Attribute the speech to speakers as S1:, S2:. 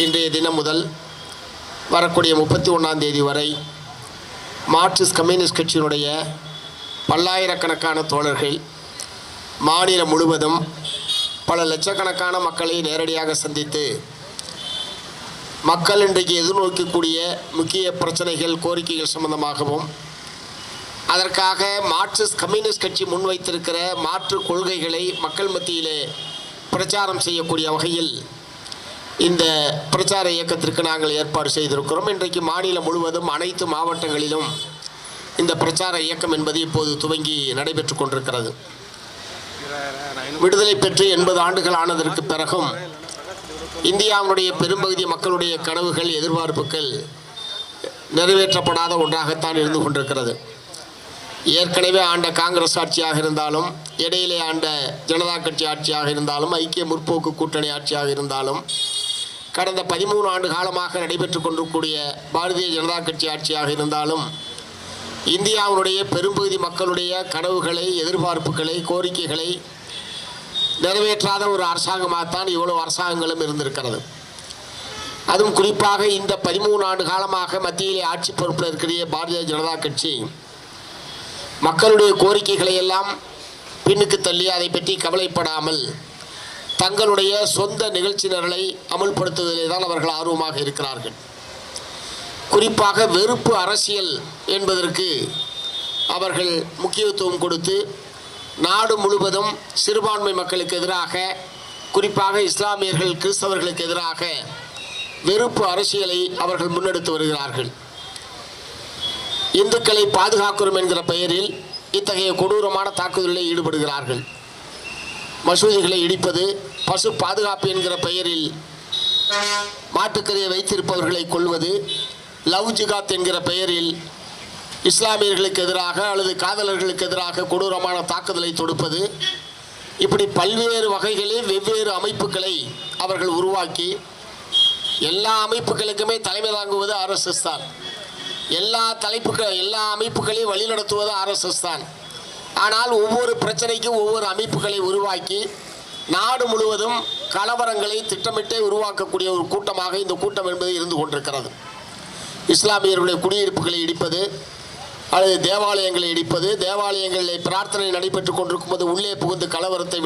S1: இன்றைய தினம் முதல் வரக்கூடிய 31ஆம் தேதி வரை மார்க்சிஸ்ட் கம்யூனிஸ்ட் கட்சியினுடைய பல்லாயிரக்கணக்கான தோழர்கள் மாநிலம் முழுவதும் பல லட்சக்கணக்கான மக்களை நேரடியாக சந்தித்து மக்கள் இன்றைக்கு எதிர்நோக்கக்கூடிய முக்கிய பிரச்சனைகள் கோரிக்கைகள் சம்பந்தமாகவும் அதற்காக மார்க்சிஸ்ட் கம்யூனிஸ்ட் கட்சி முன்வைத்திருக்கிற மாற்று கொள்கைகளை மக்கள் மத்தியிலே பிரச்சாரம் செய்யக்கூடிய வகையில் இந்த பிரச்சார இயக்கத்திற்கு நாங்கள் ஏற்பாடு செய்திருக்கிறோம். இன்றைக்கு மாநிலம் முழுவதும் அனைத்து மாவட்டங்களிலும் இந்த பிரச்சார இயக்கம் என்பது இப்போது துவங்கி நடைபெற்று கொண்டிருக்கிறது. விடுதலை பெற்று 80 ஆண்டுகள் ஆனதற்கு பிறகும் இந்தியாவுடைய பெரும்பகுதி மக்களுடைய கனவுகள் எதிர்பார்ப்புகள் நிறைவேற்றப்படாத ஒன்றாகத்தான் இருந்து கொண்டிருக்கிறது. ஏற்கனவே ஆண்ட காங்கிரஸ் ஆட்சியாக இருந்தாலும், இடையிலே ஆண்ட ஜனதா கட்சி ஆட்சியாக இருந்தாலும், ஐக்கிய முற்போக்கு கூட்டணி ஆட்சியாக இருந்தாலும், கடந்த 13 ஆண்டு காலமாக நடைபெற்று கொண்டிருக்கூடிய பாரதிய ஜனதா கட்சி ஆட்சியாக இருந்தாலும் இந்தியாவுடைய பெரும்பகுதி மக்களுடைய கனவுகளை, எதிர்பார்ப்புகளை, கோரிக்கைகளை நிறைவேற்றாத ஒரு அரசாங்கமாகத்தான் இவ்வளவு அரசாங்கங்களும் இருந்திருக்கிறது. அதுவும் குறிப்பாக இந்த 13 ஆண்டு காலமாக மத்தியிலே ஆட்சி பொறுப்பில் இருக்கிற பாரதிய ஜனதா கட்சி மக்களுடைய கோரிக்கைகளை எல்லாம் பின்னுக்கு தள்ளி அதை பற்றி கவலைப்படாமல் தங்களுடைய சொந்த நிகழ்ச்சி நிரலை அமுல்படுத்துவதிலே தான் அவர்கள் ஆர்வமாக இருக்கிறார்கள். குறிப்பாக வெறுப்பு அரசியல் என்பதற்கு அவர்கள் முக்கியத்துவம் கொடுத்து நாடு முழுவதும் சிறுபான்மை மக்களுக்கு எதிராக, குறிப்பாக இஸ்லாமியர்கள், கிறிஸ்தவர்களுக்கு எதிராக வெறுப்பு அரசியலை அவர்கள் முன்னெடுத்து வருகிறார்கள். இந்துக்களை பாதுகாக்கிறோம் என்கிற பெயரில் இத்தகைய கொடூரமான தாக்குதலில் ஈடுபடுகிறார்கள். மசூதிகளை இடிப்பது, பசு பாதுகாப்பு என்கிற பெயரில் மாட்டுக்கறியை வைத்திருப்பவர்களை கொல்வது, லவ் ஜிகாத் என்கிற பெயரில் இஸ்லாமியர்களுக்கு எதிராக அல்லது காதலர்களுக்கு எதிராக கொடூரமான தாக்குதலை தொடுப்பது, இப்படி பல்வேறு வகைகளில் வெவ்வேறு அமைப்புகளை அவர்கள் உருவாக்கி எல்லா அமைப்புகளுக்குமே தலைமை தாங்குவது RSS தான். எல்லா அமைப்புகளையும் வழிநடத்துவது RSS தான். ஆனால் ஒவ்வொரு பிரச்சனைக்கும் ஒவ்வொரு அமைப்புகளை உருவாக்கி நாடு முழுவதும் கலவரங்களை திட்டமிட்டே உருவாக்கக்கூடிய ஒரு கூட்டமாக இந்த கூட்டம் என்பது இருந்து கொண்டிருக்கிறது. இஸ்லாமியர்களுடைய குடியிருப்புகளை இடிப்பது அல்லது தேவாலயங்களை இடிப்பது, தேவாலயங்களில் பிரார்த்தனை நடைபெற்றுக் கொண்டிருக்கும் போது உள்ளே புகுந்து கலவரத்தை